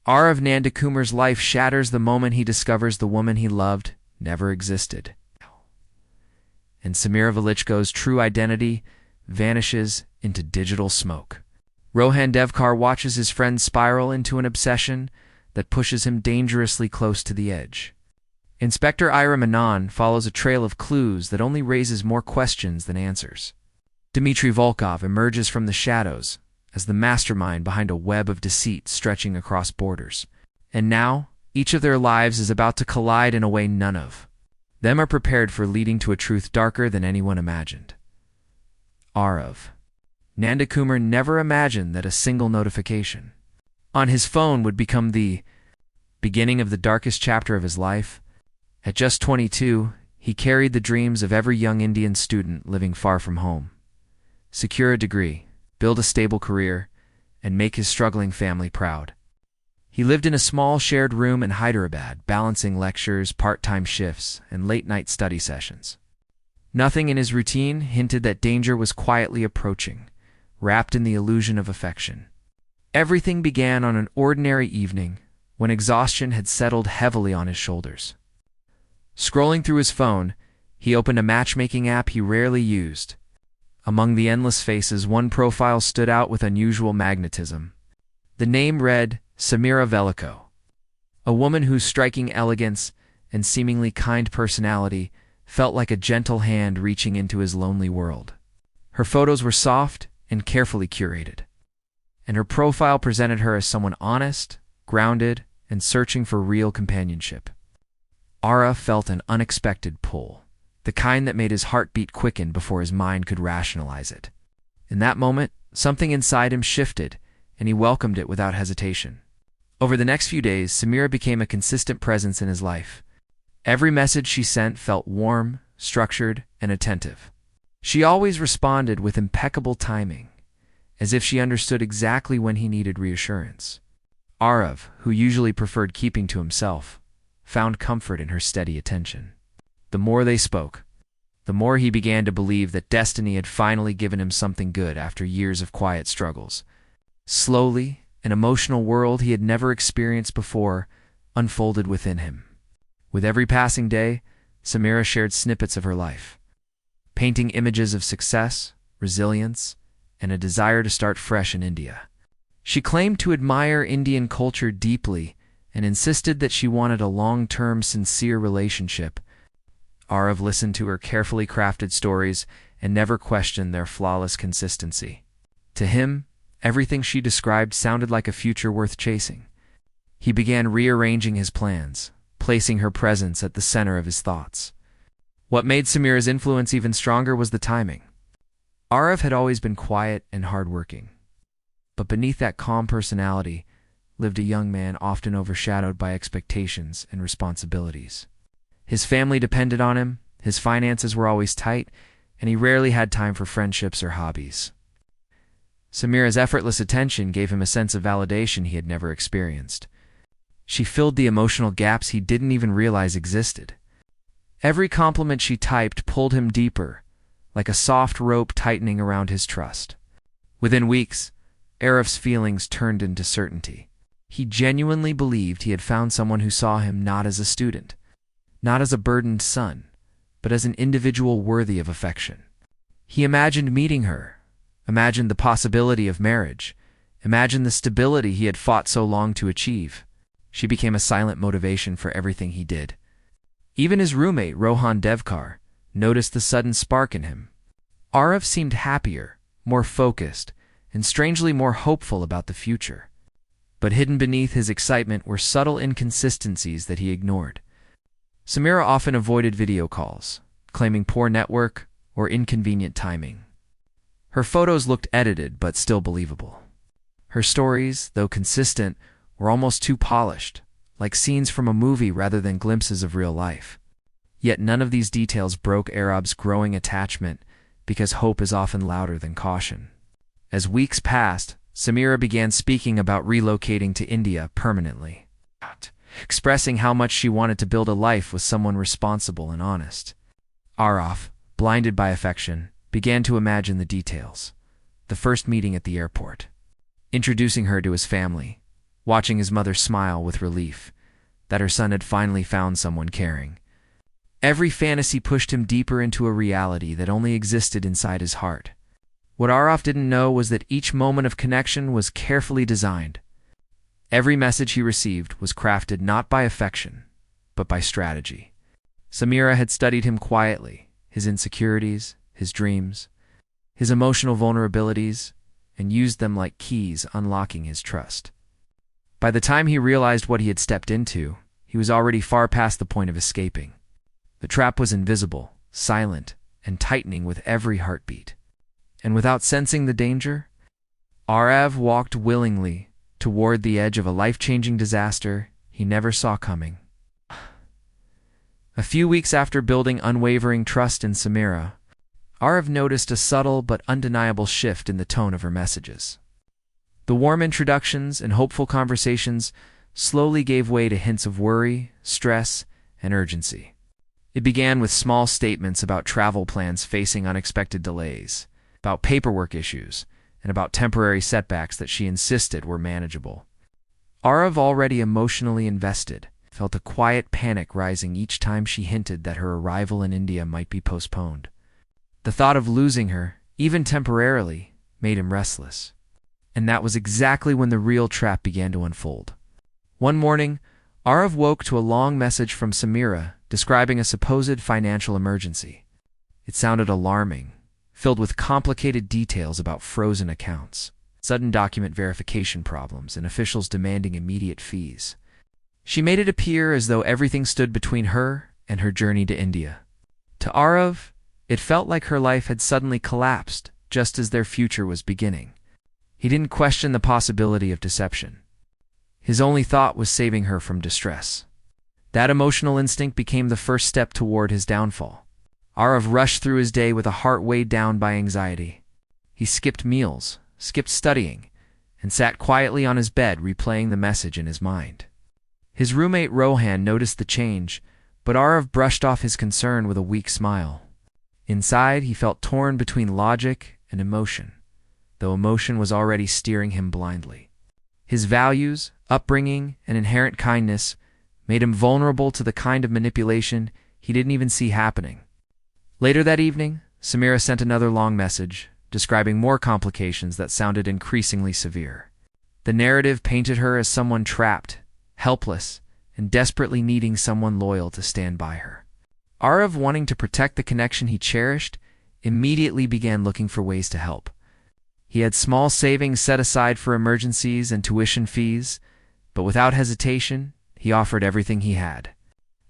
Aarav Nandakumar's life shatters the moment he discovers the woman he loved never existed. And Samira Velichko's true identity vanishes into digital smoke. Rohan Devkar watches his friend spiral into an obsession that pushes him dangerously close to the edge. Inspector Ira Menon follows a trail of clues that only raises more questions than answers. Dmitri Volkov emerges from the shadows as the mastermind behind a web of deceit stretching across borders. And now, each of their lives is about to collide in a way none of them are prepared for, leading to a truth darker than anyone imagined. Aarav Nandakumar never imagined that a single notification on his phone would become the beginning of the darkest chapter of his life. At just 22, he carried the dreams of every young Indian student living far from home. Secure a degree, build a stable career, and make his struggling family proud. He lived in a small shared room in Hyderabad, balancing lectures, part-time shifts, and late-night study sessions. Nothing in his routine hinted that danger was quietly approaching, wrapped in the illusion of affection. Everything began on an ordinary evening when exhaustion had settled heavily on his shoulders. Scrolling through his phone, he opened a matchmaking app he rarely used. Among the endless faces, one profile stood out with unusual magnetism. The name read Samira Velichko, a woman whose striking elegance and seemingly kind personality felt like a gentle hand reaching into his lonely world. Her photos were soft and carefully curated, and her profile presented her as someone honest, grounded, and searching for real companionship. Aarav felt an unexpected pull, the kind that made his heartbeat quicken before his mind could rationalize it. In that moment, something inside him shifted, and he welcomed it without hesitation. Over the next few days, Samira became a consistent presence in his life. Every message she sent felt warm, structured, and attentive. She always responded with impeccable timing, as if she understood exactly when he needed reassurance. Aarav, who usually preferred keeping to himself, found comfort in her steady attention. The more they spoke, the more he began to believe that destiny had finally given him something good after years of quiet struggles. Slowly, an emotional world he had never experienced before unfolded within him. With every passing day, Samira shared snippets of her life, painting images of success, resilience, and a desire to start fresh in India. She claimed to admire Indian culture deeply and insisted that she wanted a long-term, sincere relationship. Aarav listened to her carefully crafted stories and never questioned their flawless consistency. To him, everything she described sounded like a future worth chasing. He began rearranging his plans, placing her presence at the center of his thoughts. What made Samira's influence even stronger was the timing. Aarav had always been quiet and hardworking, but beneath that calm personality lived a young man often overshadowed by expectations and responsibilities. His family depended on him, his finances were always tight, and he rarely had time for friendships or hobbies. Samira's effortless attention gave him a sense of validation he had never experienced. She filled the emotional gaps he didn't even realize existed. Every compliment she typed pulled him deeper, like a soft rope tightening around his trust. Within weeks, Aarav's feelings turned into certainty. He genuinely believed he had found someone who saw him not as a student, not as a burdened son, but as an individual worthy of affection. He imagined meeting her, imagined the possibility of marriage, imagined the stability he had fought so long to achieve. She became a silent motivation for everything he did. Even his roommate, Rohan Devkar, noticed the sudden spark in him. Aarav seemed happier, more focused, and strangely more hopeful about the future. But hidden beneath his excitement were subtle inconsistencies that he ignored. Samira often avoided video calls, claiming poor network or inconvenient timing. Her photos looked edited but still believable. Her stories, though consistent, were almost too polished, like scenes from a movie rather than glimpses of real life. Yet none of these details broke Aarav's growing attachment, because hope is often louder than caution. As weeks passed, Samira began speaking about relocating to India permanently, expressing how much she wanted to build a life with someone responsible and honest. Aarav, blinded by affection, began to imagine the details. The first meeting at the airport, introducing her to his family, watching his mother smile with relief that her son had finally found someone caring. Every fantasy pushed him deeper into a reality that only existed inside his heart. What Aarav didn't know was that each moment of connection was carefully designed. Every message he received was crafted not by affection, but by strategy. Samira had studied him quietly, his insecurities, his dreams, his emotional vulnerabilities, and used them like keys unlocking his trust. By the time he realized what he had stepped into, he was already far past the point of escaping. The trap was invisible, silent, and tightening with every heartbeat. And without sensing the danger, Aarav walked willingly toward the edge of a life-changing disaster he never saw coming. A few weeks after building unwavering trust in Samira, Aarav noticed a subtle but undeniable shift in the tone of her messages. The warm introductions and hopeful conversations slowly gave way to hints of worry, stress, and urgency. It began with small statements about travel plans facing unexpected delays, about paperwork issues, and about temporary setbacks that she insisted were manageable. Aarav, already emotionally invested, felt a quiet panic rising each time she hinted that her arrival in India might be postponed. The thought of losing her, even temporarily, made him restless. And that was exactly when the real trap began to unfold. One morning, Aarav woke to a long message from Samira describing a supposed financial emergency. It sounded alarming, filled with complicated details about frozen accounts, sudden document verification problems, and officials demanding immediate fees. She made it appear as though everything stood between her and her journey to India. To Aarav, it felt like her life had suddenly collapsed just as their future was beginning. He didn't question the possibility of deception. His only thought was saving her from distress. That emotional instinct became the first step toward his downfall. Aarav rushed through his day with a heart weighed down by anxiety. He skipped meals, skipped studying, and sat quietly on his bed replaying the message in his mind. His roommate Rohan noticed the change, but Aarav brushed off his concern with a weak smile. Inside, he felt torn between logic and emotion, though emotion was already steering him blindly. His values, upbringing, and inherent kindness made him vulnerable to the kind of manipulation he didn't even see happening. Later that evening, Samira sent another long message, describing more complications that sounded increasingly severe. The narrative painted her as someone trapped, helpless, and desperately needing someone loyal to stand by her. Aarav, wanting to protect the connection he cherished, immediately began looking for ways to help. He had small savings set aside for emergencies and tuition fees, but without hesitation, he offered everything he had.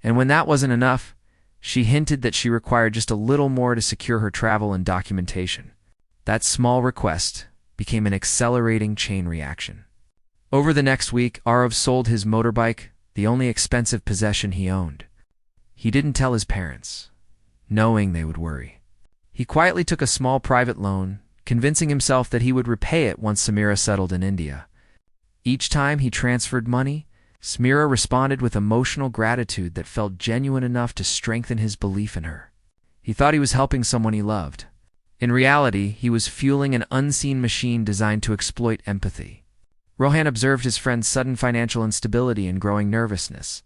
And when that wasn't enough, she hinted that she required just a little more to secure her travel and documentation. That small request became an accelerating chain reaction. Over the next week, Aarav sold his motorbike, the only expensive possession he owned. He didn't tell his parents, knowing they would worry. He quietly took a small private loan, convincing himself that he would repay it once Samira settled in India. Each time he transferred money, Samira responded with emotional gratitude that felt genuine enough to strengthen his belief in her. He thought he was helping someone he loved. In reality, he was fueling an unseen machine designed to exploit empathy. Rohan observed his friend's sudden financial instability and growing nervousness.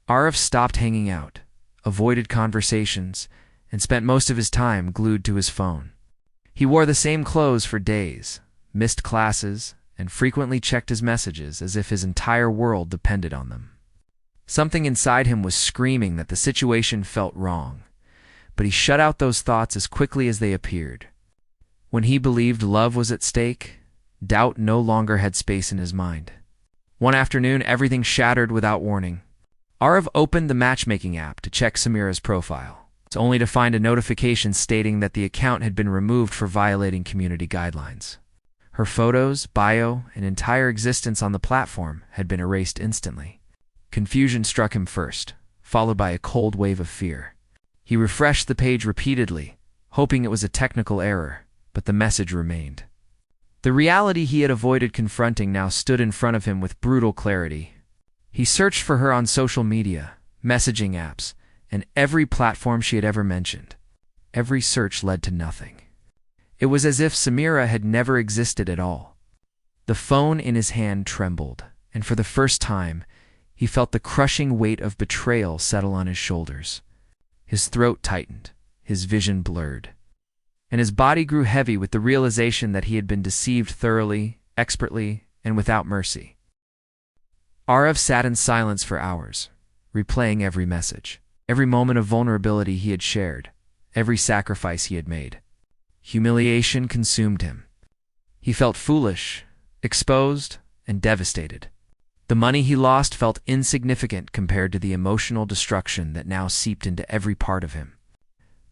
Aarav stopped hanging out, avoided conversations, and spent most of his time glued to his phone. He wore the same clothes for days, missed classes, and frequently checked his messages as if his entire world depended on them. Something inside him was screaming that the situation felt wrong, but he shut out those thoughts as quickly as they appeared. When he believed love was at stake, doubt no longer had space in his mind. One afternoon, everything shattered without warning. Aarav opened the matchmaking app to check Samira's profile, only to find a notification stating that the account had been removed for violating community guidelines. Her photos, bio, and entire existence on the platform had been erased instantly. Confusion struck him first, followed by a cold wave of fear. He refreshed the page repeatedly, hoping it was a technical error, but the message remained. The reality he had avoided confronting now stood in front of him with brutal clarity. He searched for her on social media, messaging apps, and every platform she had ever mentioned. Every search led to nothing. It was as if Samira had never existed at all. The phone in his hand trembled, and for the first time, he felt the crushing weight of betrayal settle on his shoulders. His throat tightened, his vision blurred, and his body grew heavy with the realization that he had been deceived thoroughly, expertly, and without mercy. Aarav sat in silence for hours, replaying every message, every moment of vulnerability he had shared, every sacrifice he had made. Humiliation consumed him. He felt foolish, exposed, and devastated. The money he lost felt insignificant compared to the emotional destruction that now seeped into every part of him.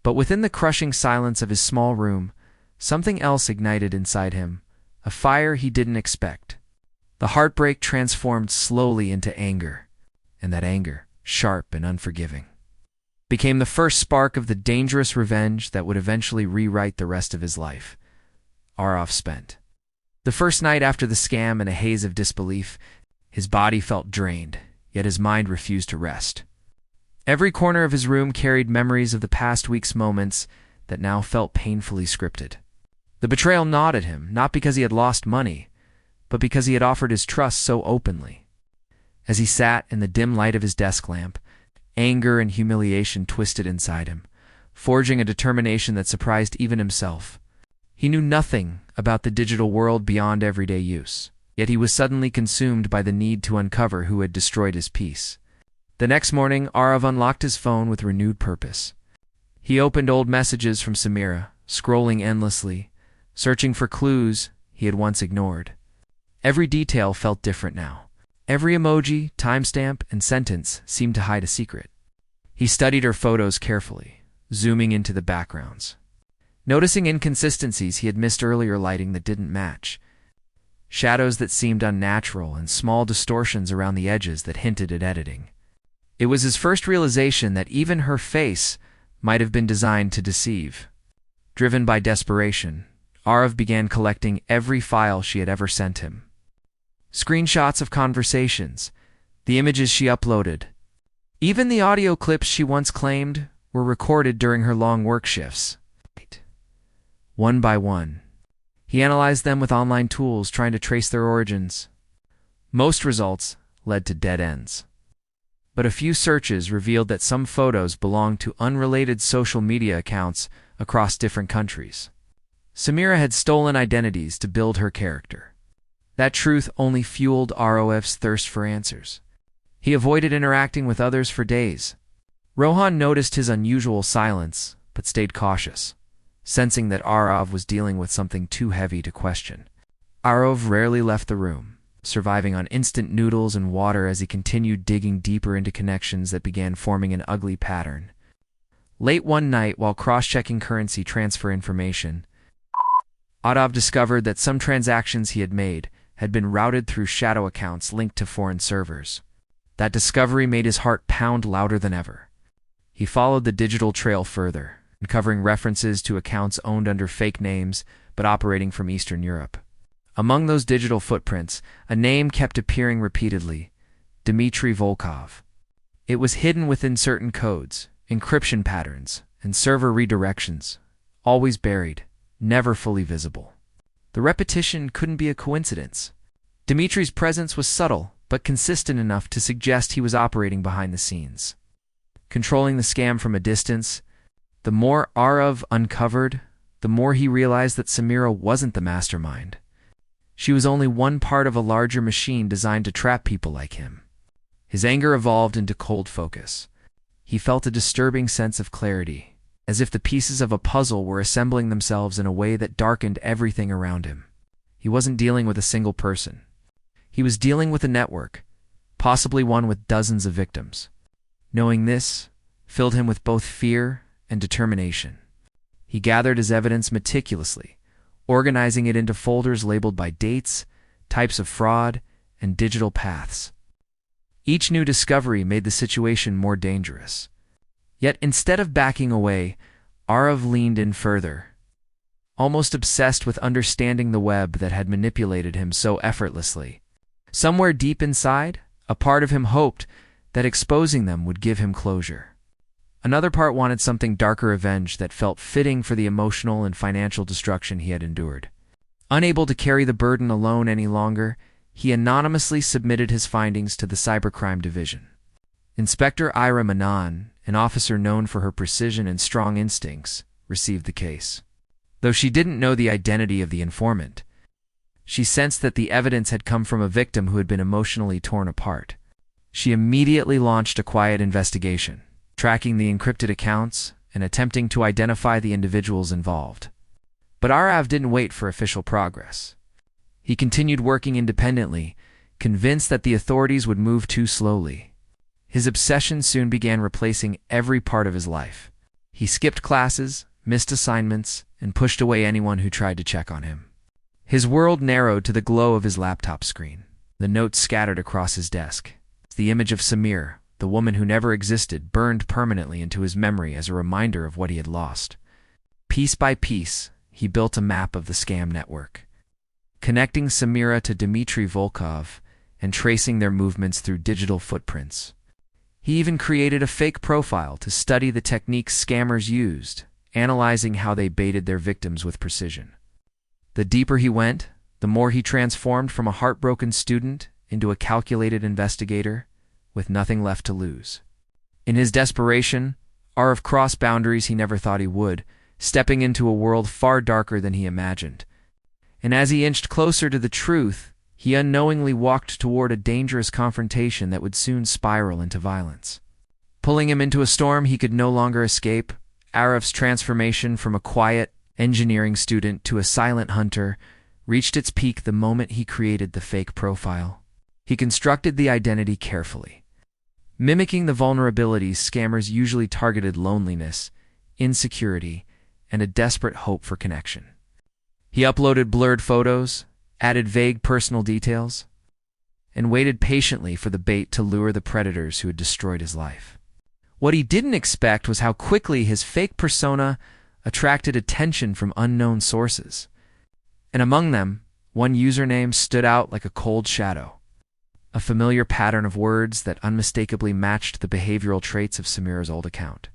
But within the crushing silence of his small room, something else ignited inside him, a fire he didn't expect. The heartbreak transformed slowly into anger, and that anger, sharp and unforgiving, became the first spark of the dangerous revenge that would eventually rewrite the rest of his life. Aarav spent the first night after the scam in a haze of disbelief. His body felt drained, yet his mind refused to rest. Every corner of his room carried memories of the past week's moments that now felt painfully scripted. The betrayal gnawed at him, not because he had lost money, but because he had offered his trust so openly. As he sat in the dim light of his desk lamp, anger and humiliation twisted inside him, forging a determination that surprised even himself. He knew nothing about the digital world beyond everyday use, yet he was suddenly consumed by the need to uncover who had destroyed his peace. The next morning, Aarav unlocked his phone with renewed purpose. He opened old messages from Samira, scrolling endlessly, searching for clues he had once ignored. Every detail felt different now. Every emoji, timestamp, and sentence seemed to hide a secret. He studied her photos carefully, zooming into the backgrounds, noticing inconsistencies he had missed earlier, lighting that didn't match, shadows that seemed unnatural, and small distortions around the edges that hinted at editing. It was his first realization that even her face might have been designed to deceive. Driven by desperation, Aarav began collecting every file she had ever sent him. Screenshots of conversations, the images she uploaded, even the audio clips she once claimed were recorded during her long work shifts. One by one, he analyzed them with online tools, trying to trace their origins. Most results led to dead ends. But a few searches revealed that some photos belonged to unrelated social media accounts across different countries. Samira had stolen identities to build her character. That truth only fueled Aarav's thirst for answers. He avoided interacting with others for days. Rohan noticed his unusual silence, but stayed cautious, sensing that Aarav was dealing with something too heavy to question. Aarav rarely left the room, surviving on instant noodles and water as he continued digging deeper into connections that began forming an ugly pattern. Late one night, while cross-checking currency transfer information, Aarav discovered that some transactions he had made had been routed through shadow accounts linked to foreign servers. That discovery made his heart pound louder than ever. He followed the digital trail further, uncovering references to accounts owned under fake names but operating from Eastern Europe. Among those digital footprints, a name kept appearing repeatedly: Dmitri Volkov. It was hidden within certain codes, encryption patterns, and server redirections, always buried, never fully visible. The repetition couldn't be a coincidence. Dmitri's presence was subtle, but consistent enough to suggest he was operating behind the scenes. Controlling the scam from a distance, the more Aarav uncovered, the more he realized that Samira wasn't the mastermind. She was only one part of a larger machine designed to trap people like him. His anger evolved into cold focus. He felt a disturbing sense of clarity, as if the pieces of a puzzle were assembling themselves in a way that darkened everything around him. He wasn't dealing with a single person. He was dealing with a network, possibly one with dozens of victims. Knowing this filled him with both fear and determination. He gathered his evidence meticulously, organizing it into folders labeled by dates, types of fraud, and digital paths. Each new discovery made the situation more dangerous. Yet instead of backing away, Aarav leaned in further, almost obsessed with understanding the web that had manipulated him so effortlessly. Somewhere deep inside, a part of him hoped that exposing them would give him closure. Another part wanted something darker revenge that felt fitting for the emotional and financial destruction he had endured. Unable to carry the burden alone any longer, he anonymously submitted his findings to the Cybercrime Division. Inspector Ira Manon, an officer known for her precision and strong instincts, received the case. Though she didn't know the identity of the informant, she sensed that the evidence had come from a victim who had been emotionally torn apart. She immediately launched a quiet investigation, tracking the encrypted accounts and attempting to identify the individuals involved. But Aarav didn't wait for official progress. He continued working independently, convinced that the authorities would move too slowly. His obsession soon began replacing every part of his life. He skipped classes, missed assignments, and pushed away anyone who tried to check on him. His world narrowed to the glow of his laptop screen. The notes scattered across his desk. The image of Samir, the woman who never existed, burned permanently into his memory as a reminder of what he had lost. Piece by piece, he built a map of the scam network, connecting Samira to Dmitri Volkov and tracing their movements through digital footprints. He even created a fake profile to study the techniques scammers used, analyzing how they baited their victims with precision. The deeper he went, the more he transformed from a heartbroken student into a calculated investigator with nothing left to lose. In his desperation, Aarav crossed boundaries he never thought he would, stepping into a world far darker than he imagined. And as he inched closer to the truth, he unknowingly walked toward a dangerous confrontation that would soon spiral into violence. Pulling him into a storm he could no longer escape, Aarav's transformation from a quiet engineering student to a silent hunter reached its peak the moment he created the fake profile. He constructed the identity carefully, mimicking the vulnerabilities scammers usually targeted: loneliness, insecurity, and a desperate hope for connection. He uploaded blurred photos, added vague personal details, and waited patiently for the bait to lure the predators who had destroyed his life. What he didn't expect was how quickly his fake persona attracted attention from unknown sources. And among them, one username stood out like a cold shadow, a familiar pattern of words that unmistakably matched the behavioral traits of Samira's old account.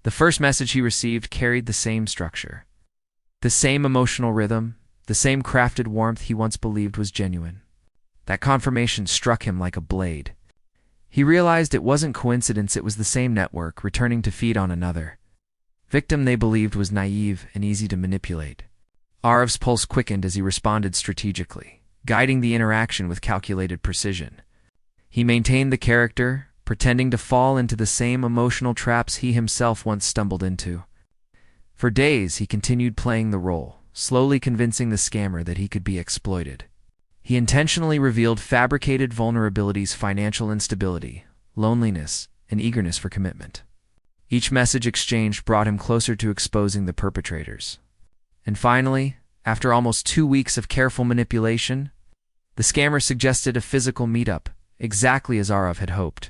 The first message he received carried the same structure, the same emotional rhythm, the same crafted warmth he once believed was genuine. That confirmation struck him like a blade. He realized it wasn't coincidence, it was the same network returning to feed on another victim they believed was naive and easy to manipulate. Aarav's pulse quickened as he responded strategically, guiding the interaction with calculated precision. He maintained the character, pretending to fall into the same emotional traps he himself once stumbled into. For days, he continued playing the role, slowly convincing the scammer that he could be exploited. He intentionally revealed fabricated vulnerabilities: financial instability, loneliness, and eagerness for commitment. Each message exchanged brought him closer to exposing the perpetrators. And finally, after almost 2 weeks of careful manipulation, the scammer suggested a physical meetup, exactly as Aarav had hoped.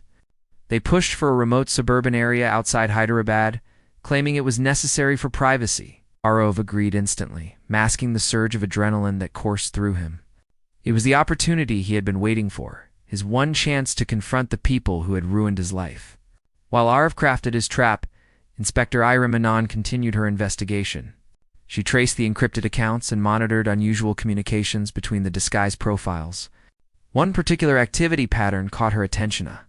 They pushed for a remote suburban area outside Hyderabad, claiming it was necessary for privacy. Aarav agreed instantly, masking the surge of adrenaline that coursed through him. It was the opportunity he had been waiting for, his one chance to confront the people who had ruined his life. While Aarav crafted his trap, Inspector Ira Manon continued her investigation. She traced the encrypted accounts and monitored unusual communications between the disguised profiles. One particular activity pattern caught her attention: a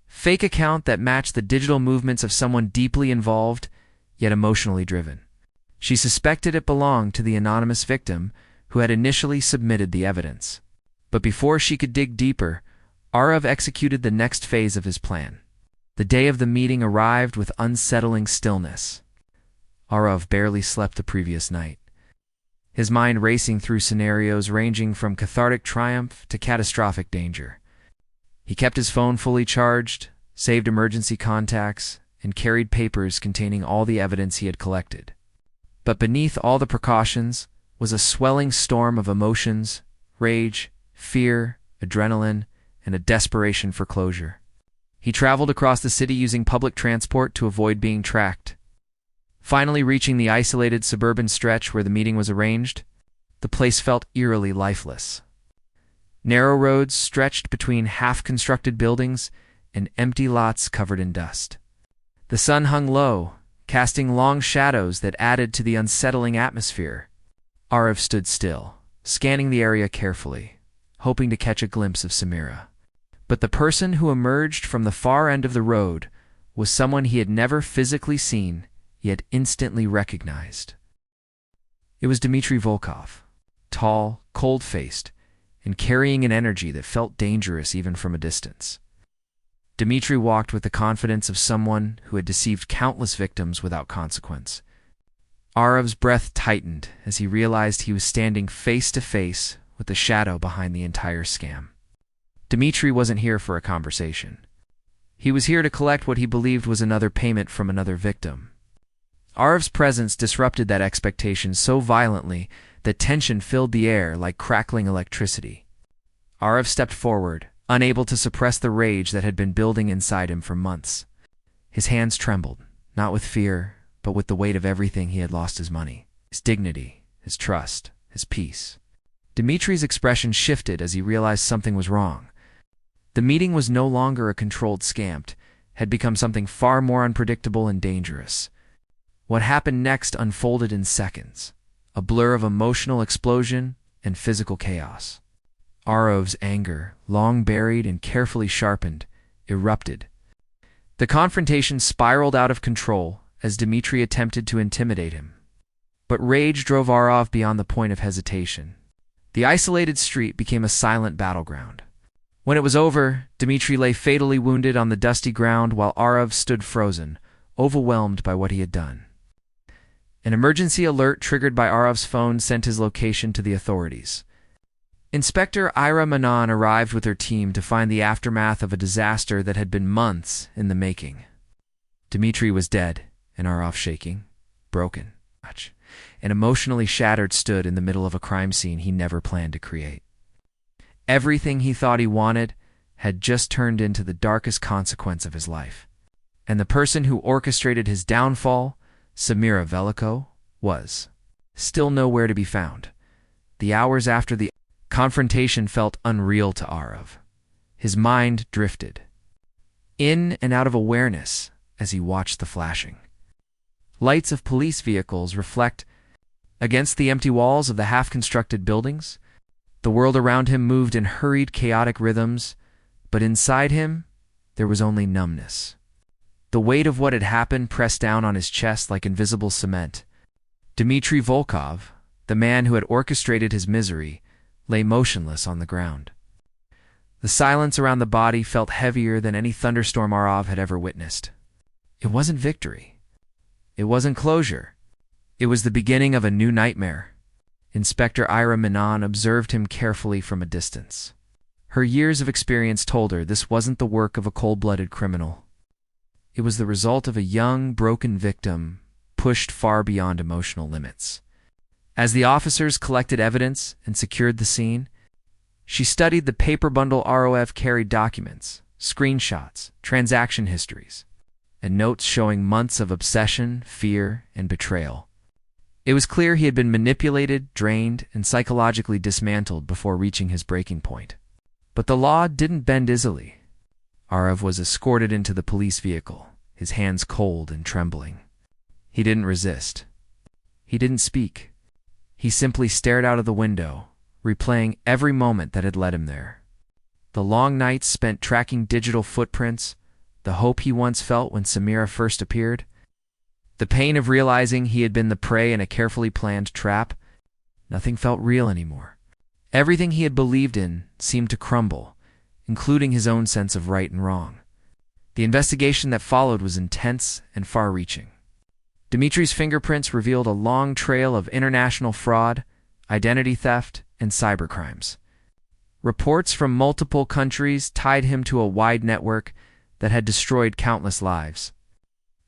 fake account that matched the digital movements of someone deeply involved, yet emotionally driven. She suspected it belonged to the anonymous victim who had initially submitted the evidence. But before she could dig deeper, Aarav executed the next phase of his plan. The day of the meeting arrived with unsettling stillness. Aarav barely slept the previous night, his mind racing through scenarios ranging from cathartic triumph to catastrophic danger. He kept his phone fully charged, saved emergency contacts, and carried papers containing all the evidence he had collected. But beneath all the precautions was a swelling storm of emotions: rage, fear, adrenaline, and a desperation for closure. He traveled across the city using public transport to avoid being tracked. Finally reaching the isolated suburban stretch where the meeting was arranged, the place felt eerily lifeless. Narrow roads stretched between half-constructed buildings and empty lots covered in dust. The sun hung low, casting long shadows that added to the unsettling atmosphere. Aarav stood still, scanning the area carefully, hoping to catch a glimpse of Samira. But the person who emerged from the far end of the road was someone he had never physically seen, yet instantly recognized. It was Dmitri Volkov, tall, cold-faced, and carrying an energy that felt dangerous even from a distance. Dmitri walked with the confidence of someone who had deceived countless victims without consequence. Aarav's breath tightened as he realized he was standing face to face with the shadow behind the entire scam. Dmitri wasn't here for a conversation. He was here to collect what he believed was another payment from another victim. Aarav's presence disrupted that expectation so violently that tension filled the air like crackling electricity. Aarav stepped forward, unable to suppress the rage that had been building inside him for months. His hands trembled, not with fear, but with the weight of everything he had lost: his money, his dignity, his trust, his peace. Dmitri's expression shifted as he realized something was wrong. The meeting was no longer a controlled scam, had become something far more unpredictable and dangerous. What happened next unfolded in seconds, a blur of emotional explosion and physical chaos. Aarav's anger, long buried and carefully sharpened, erupted. The confrontation spiraled out of control as Dmitri attempted to intimidate him. But rage drove Aarav beyond the point of hesitation. The isolated street became a silent battleground. When it was over, Dmitri lay fatally wounded on the dusty ground while Aarav stood frozen, overwhelmed by what he had done. An emergency alert triggered by Aarav's phone sent his location to the authorities. Inspector Ira Manon arrived with her team to find the aftermath of a disaster that had been months in the making. Dmitri was dead, and Aarav, shaking, broken, and emotionally shattered, stood in the middle of a crime scene he never planned to create. Everything he thought he wanted had just turned into the darkest consequence of his life. And the person who orchestrated his downfall, Samira Velichko, was still nowhere to be found. The hours after the confrontation felt unreal to Aarav. His mind drifted in and out of awareness as he watched the flashing lights of police vehicles reflect against the empty walls of the half-constructed buildings. The world around him moved in hurried, chaotic rhythms, but inside him, there was only numbness. The weight of what had happened pressed down on his chest like invisible cement. Dmitri Volkov, the man who had orchestrated his misery, lay motionless on the ground. The silence around the body felt heavier than any thunderstorm Aarav had ever witnessed. It wasn't victory. It wasn't closure. It was the beginning of a new nightmare. Inspector Ira Manon observed him carefully from a distance. Her years of experience told her this wasn't the work of a cold-blooded criminal. It was the result of a young, broken victim pushed far beyond emotional limits. As the officers collected evidence and secured the scene, she studied the paper bundle Aarav carried: documents, screenshots, transaction histories, and notes showing months of obsession, fear, and betrayal. It was clear he had been manipulated, drained, and psychologically dismantled before reaching his breaking point. But the law didn't bend easily. Aarav was escorted into the police vehicle, his hands cold and trembling. He didn't resist. He didn't speak. He simply stared out of the window, replaying every moment that had led him there. The long nights spent tracking digital footprints, the hope he once felt when Samira first appeared, the pain of realizing he had been the prey in a carefully planned trap. Nothing felt real anymore. Everything he had believed in seemed to crumble, including his own sense of right and wrong. The investigation that followed was intense and far-reaching. Dmitri's fingerprints revealed a long trail of international fraud, identity theft, and cybercrimes. Reports from multiple countries tied him to a wide network that had destroyed countless lives.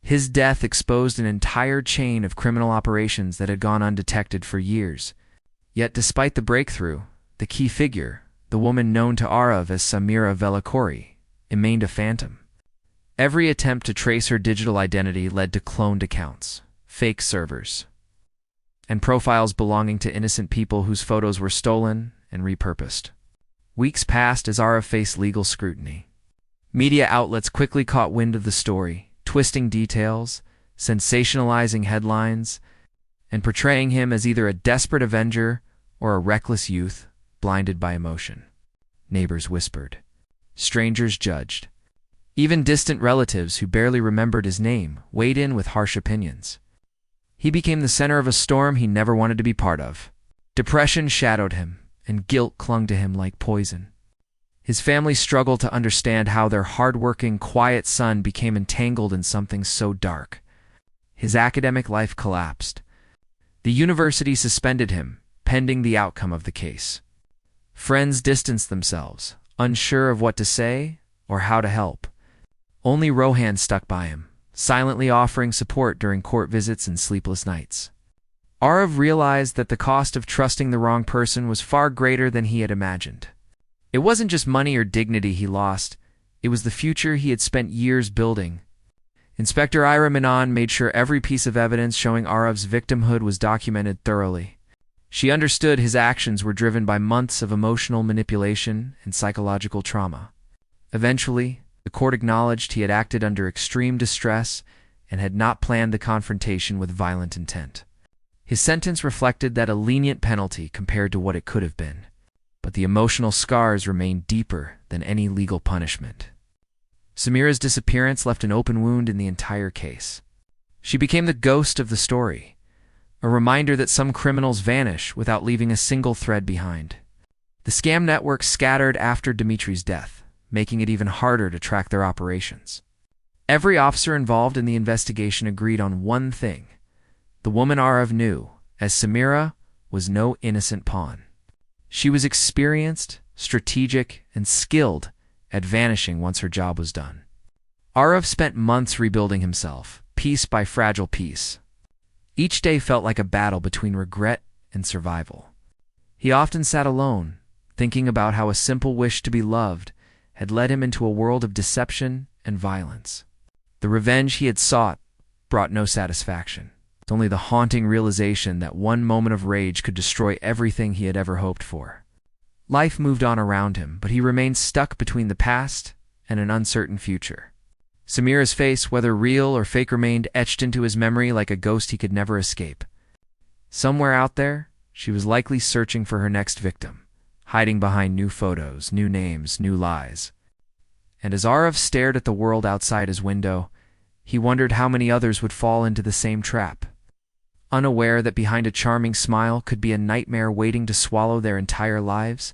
His death exposed an entire chain of criminal operations that had gone undetected for years. Yet despite the breakthrough, the key figure, the woman known to Aarav as Samira Velichko, remained a phantom. Every attempt to trace her digital identity led to cloned accounts, fake servers, and profiles belonging to innocent people whose photos were stolen and repurposed. Weeks passed as Aarav faced legal scrutiny. Media outlets quickly caught wind of the story, twisting details, sensationalizing headlines, and portraying him as either a desperate avenger or a reckless youth blinded by emotion. neighbors whispered. Strangers judged. Even distant relatives who barely remembered his name weighed in with harsh opinions. He became the center of a storm he never wanted to be part of. Depression shadowed him, and guilt clung to him like poison. His family struggled to understand how their hard-working, quiet son became entangled in something so dark. His academic life collapsed. The university suspended him, pending the outcome of the case. Friends distanced themselves, unsure of what to say or how to help. Only Rohan stuck by him, silently offering support during court visits and sleepless nights. Aarav realized that the cost of trusting the wrong person was far greater than he had imagined. It wasn't just money or dignity he lost, it was the future he had spent years building. Inspector Ira Menon made sure every piece of evidence showing Aarav's victimhood was documented thoroughly. She understood his actions were driven by months of emotional manipulation and psychological trauma. Eventually, the court acknowledged he had acted under extreme distress and had not planned the confrontation with violent intent. His sentence reflected that a lenient penalty compared to what it could have been, but the emotional scars remained deeper than any legal punishment. Samira's disappearance left an open wound in the entire case. She became the ghost of the story, a reminder that some criminals vanish without leaving a single thread behind. The scam network scattered after Dmitri's death, making it even harder to track their operations. Every officer involved in the investigation agreed on one thing. The woman Aarav knew, as Samira, was no innocent pawn. She was experienced, strategic, and skilled at vanishing once her job was done. Aarav spent months rebuilding himself, piece by fragile piece. Each day felt like a battle between regret and survival. He often sat alone, thinking about how a simple wish to be loved had led him into a world of deception and violence. The revenge he had sought brought no satisfaction. Only the haunting realization that one moment of rage could destroy everything he had ever hoped for. Life moved on around him, but he remained stuck between the past and an uncertain future. Samira's face, whether real or fake, remained etched into his memory like a ghost he could never escape. Somewhere out there, she was likely searching for her next victim, hiding behind new photos, new names, new lies. And as Aarav stared at the world outside his window, he wondered how many others would fall into the same trap. Unaware that behind a charming smile could be a nightmare waiting to swallow their entire lives,